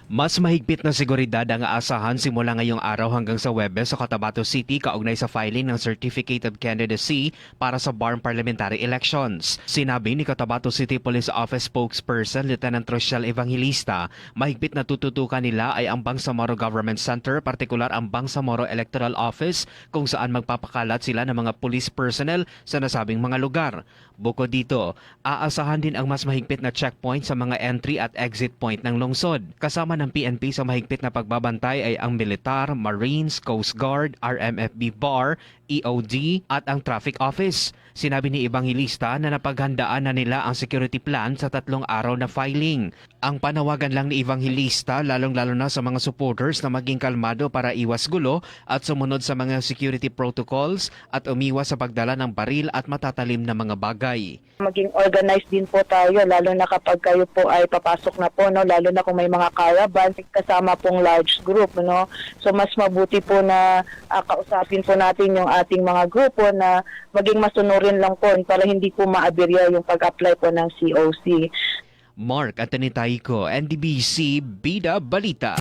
Mas mahigpit na seguridad ang aasahan simula ngayong araw hanggang sa Huwebes sa Cotabato City kaugnay sa filing ng Certificate of Candidacy para sa BARM Parliamentary Elections. Sinabi ni Cotabato City Police Office spokesperson Lieutenant Rochelle Evangelista, mahigpit na tututukan nila ay ang Bangsamoro Government Center, partikular ang Bangsamoro Electoral Office kung saan magpapakalat sila ng mga police personnel sa nasabing mga lugar. Bukod dito, aasahan din ang mas mahigpit na checkpoint sa mga entry at exit point ng lungsod. Kasama ng PNP sa mahigpit na pagbabantay ay ang Militar, Marines, Coast Guard, RMFB BAR, EOD at ang Traffic Office. Sinabi ni Evangelista na napaghandaan na nila ang security plan sa 3 araw na filing. Ang panawagan lang ni Evangelista lalong-lalo na sa mga supporters na maging kalmado para iwas gulo at sumunod sa mga security protocols at umiwas sa pagdala ng baril at matatalim na mga bagay. Maging organized din po tayo, lalo na kapag kayo po ay papasok na po, no? Lalo na kung may mga caravan, kasama pong large group. No? So mas mabuti po na kausapin po natin yung ating mga grupo na maging masunurin lang po para hindi po maabirya yung pag-apply po ng COC. Mark Anthony Taico, NDBC Bida Balita.